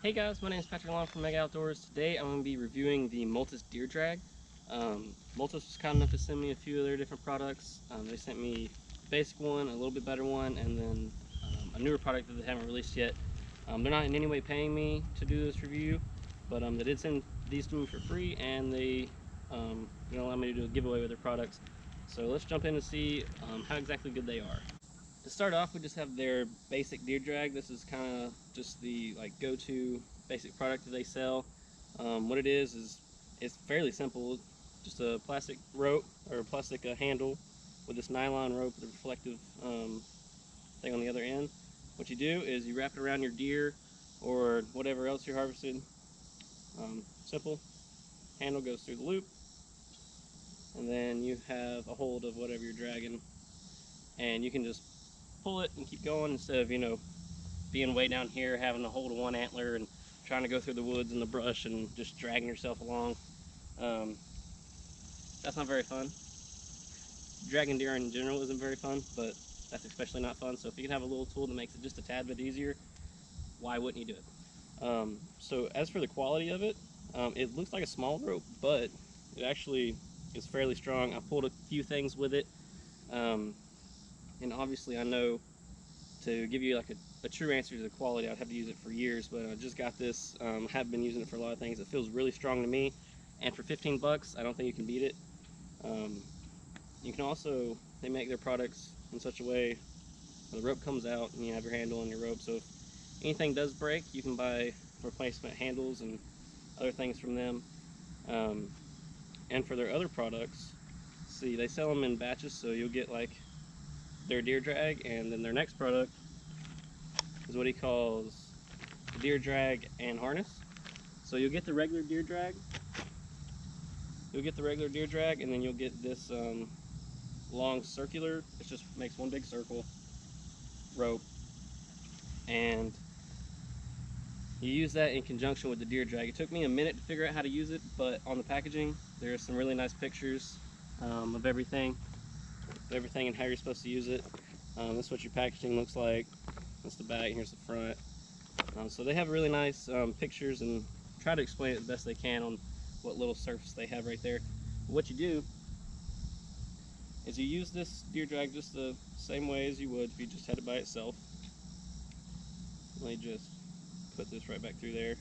Hey guys, my name is Patrick Long from Mega Outdoors. Today I'm going to be reviewing the Multus deer drag. Multus was kind enough to send me a few of their different products. They sent me a basic one, a little bit better one, and then a newer product that they haven't released yet. They're not in any way paying me to do this review, but they did send these to me for free, and they allow me to do a giveaway with their products. So let's jump in and see how exactly good they are. To start off, we just have their basic deer drag. This is kind of just the go-to basic product that they sell. What it is it's fairly simple. Just a plastic rope or a plastic handle with this nylon rope with a reflective thing on the other end. What you do is you wrap it around your deer or whatever else you're harvesting. Simple. Handle goes through the loop, and then you have a hold of whatever you're dragging, and you can just pull it and keep going instead of being way down here having to hold one antler and trying to go through the woods and the brush and just dragging yourself along. That's not very fun. Dragging deer in general isn't very fun, but that's especially not fun. So if you can have a little tool that makes it just a tad bit easier, why wouldn't you do it? So as for the quality of it, it looks like a small rope, but it actually is fairly strong. I pulled a few things with it, and obviously I know to give you like a true answer to the quality, I'd have to use it for years, but I just got this. Have been using it for a lot of things. It feels really strong to me, and for 15 bucks, I don't think you can beat it. You can also, they make their products in such a way where the rope comes out and you have your handle on your rope, so if anything does break, you can buy replacement handles and other things from them. And for their other products, see, they sell them in batches, so you'll get like their deer drag, and then their next product is what he calls deer drag and harness. So you'll get the regular deer drag, and then you'll get this long circular. It just makes one big circle rope, and you use that in conjunction with the deer drag. It took me a minute to figure out how to use it, but on the packaging there's some really nice pictures of everything and how you're supposed to use it. This is what your packaging looks like. That's the back, here's the front. So they have really nice pictures and try to explain it the best they can on what little surface they have right there. But what you do is you use this deer drag just the same way as you would if you just had it by itself. Let me just put this right back through there.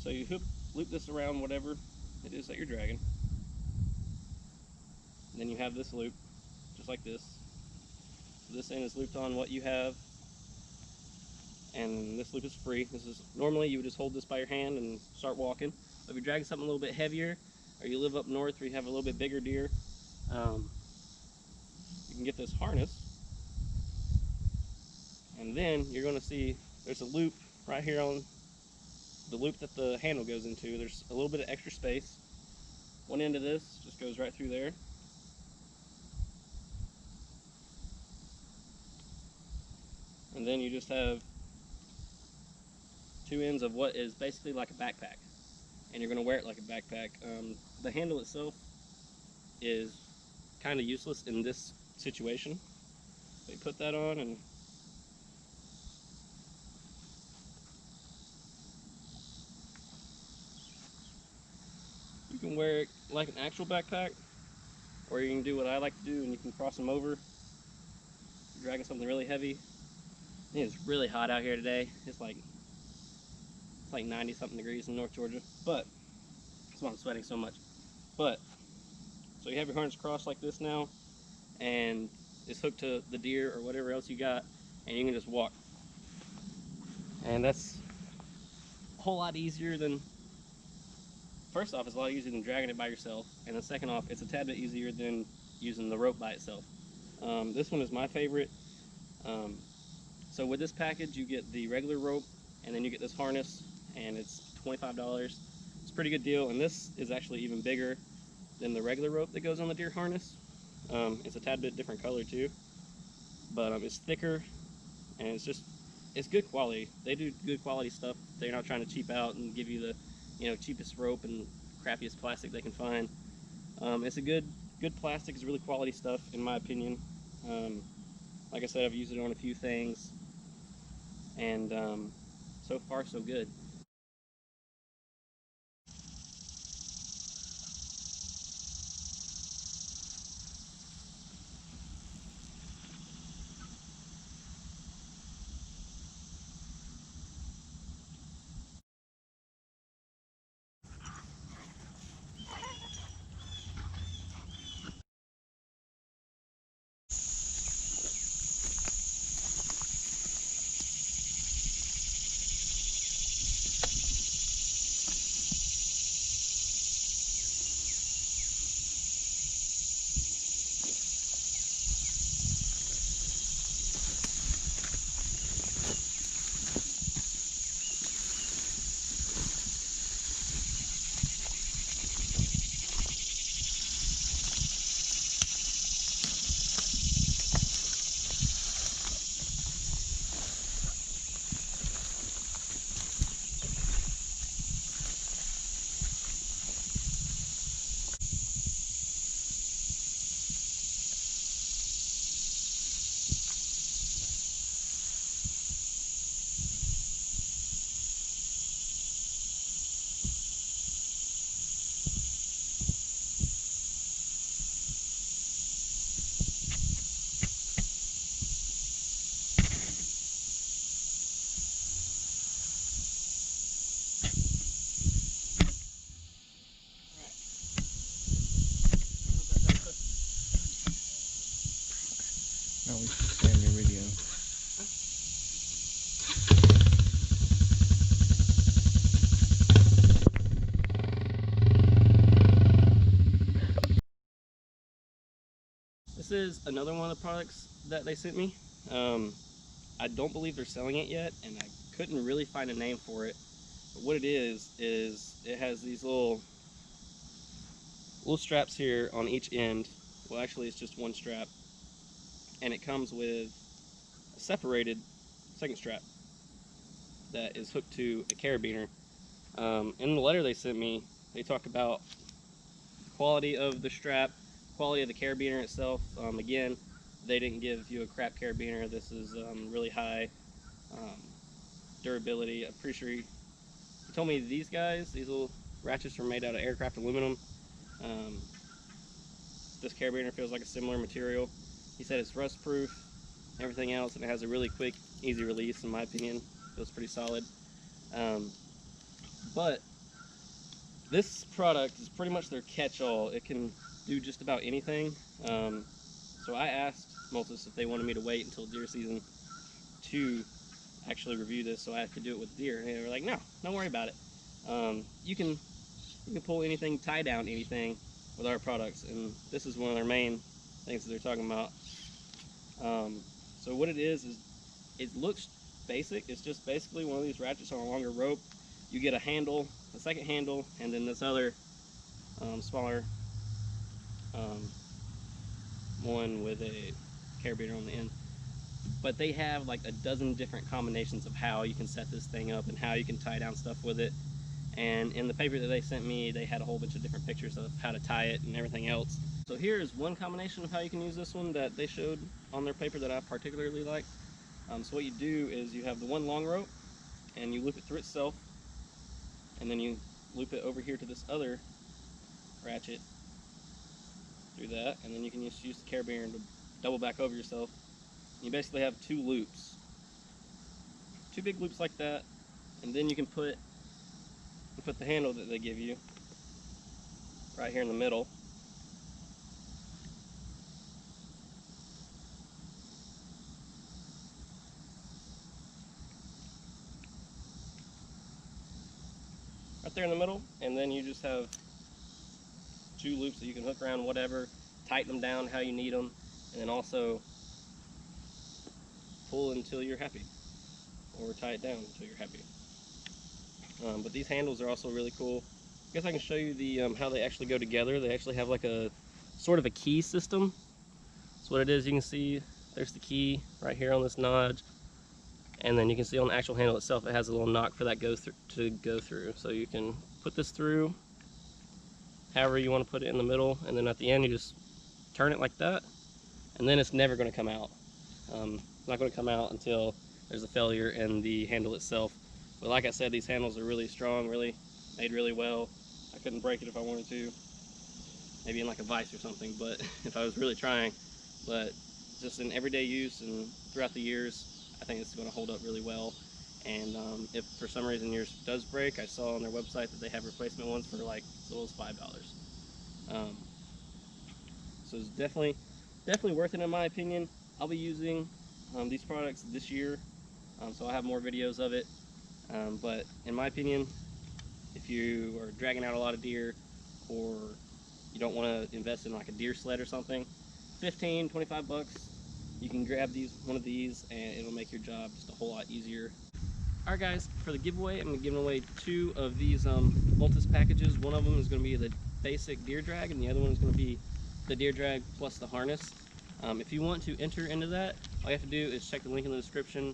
So you loop this around whatever it is that you're dragging. And then you have this loop, just like this. So this end is looped on what you have, and this loop is free. This is normally you would just hold this by your hand and start walking. But if you're dragging something a little bit heavier, or you live up north where you have a little bit bigger deer, you can get this harness, and then you're going to see there's a loop right here on the loop that the handle goes into. There's a little bit of extra space. One end of this just goes right through there. And then you just have two ends of what is basically like a backpack, and you're going to wear it like a backpack. The handle itself is kind of useless in this situation. So you put that on, and you can wear it like an actual backpack, or you can do what I like to do and you can cross them over. You're dragging something really heavy. It's really hot out here today. It's like 90 something degrees in North Georgia, but that's why I'm sweating so much. But so you have your harness crossed like this now, and it's hooked to the deer or whatever else you got, and you can just walk. And that's a whole lot easier than, first off, it's a lot easier than dragging it by yourself, and then second off, it's a tad bit easier than using the rope by itself. This one is my favorite. So with this package, you get the regular rope, and then you get this harness, and it's $25. It's a pretty good deal, and this is actually even bigger than the regular rope that goes on the deer harness. It's a tad bit different color too, but it's thicker, and it's good quality. They do good quality stuff. They're not trying to cheap out and give you the cheapest rope and crappiest plastic they can find. It's a good plastic. It's really quality stuff in my opinion. Like I said, I've used it on a few things, and so far so good. No, we should stay in your video. This is another one of the products that they sent me. I don't believe they're selling it yet, and I couldn't really find a name for it. But what it is it has these little straps here on each end. Well, actually, it's just one strap, and it comes with a separated second strap that is hooked to a carabiner. In the letter they sent me, they talk about the quality of the strap, quality of the carabiner itself. Again, they didn't give you a crap carabiner. This is really high durability. I'm pretty sure he told me these little ratchets are made out of aircraft aluminum. This carabiner feels like a similar material. He said it's rust proof, everything else, and it has a really quick, easy release. In my opinion, feels pretty solid. But this product is pretty much their catch-all. It can do just about anything. So I asked Multus if they wanted me to wait until deer season to actually review this, so I could do it with deer. And they were like, "No, don't worry about it. You can pull anything, tie down anything with our products," and this is one of their main things that they're talking about. So what it is it looks basic. It's just basically one of these ratchets on a longer rope. You get a handle, a second handle, and then this other smaller one with a carabiner on the end. But they have like a dozen different combinations of how you can set this thing up and how you can tie down stuff with it. And in the paper that they sent me, they had a whole bunch of different pictures of how to tie it and everything else. So here's one combination of how you can use this one that they showed on their paper that I particularly like. So what you do is you have the one long rope, and you loop it through itself, and then you loop it over here to this other ratchet through that, and then you can just use the carabiner to double back over yourself. You basically have two loops, two big loops like that, and then you can put the handle that they give you right here in the middle. Right there in the middle, and then you just have two loops that you can hook around whatever, tighten them down how you need them, and then also pull until you're happy, or tie it down until you're happy. But these handles are also really cool. I guess I can show you the how they actually go together. They actually have like a sort of a key system. So what it is, you can see there's the key right here on this notch, and then you can see on the actual handle itself it has a little knock for that go through. So you can put this through however you want to put it in the middle, and then at the end you just turn it like that, and then it's never going to come out. It's not going to come out until there's a failure in the handle itself. But like I said, these handles are really strong, really made really well. I couldn't break it if I wanted to, maybe in like a vise or something, but if I was really trying. But just in everyday use and throughout the years, I think it's going to hold up really well. And if for some reason yours does break, I saw on their website that they have replacement ones for like as little as $5. Um, so it's definitely worth it in my opinion. I'll be using these products this year, so I'll have more videos of it. But in my opinion, if you are dragging out a lot of deer, or you don't want to invest in like a deer sled or something, 15, 25 bucks, you can grab one of these and it'll make your job just a whole lot easier. Alright guys, for the giveaway, I'm going to give away 2 of these Multus packages. One of them is going to be the basic deer drag, and the other one is going to be the deer drag plus the harness. If you want to enter into that, all you have to do is check the link in the description.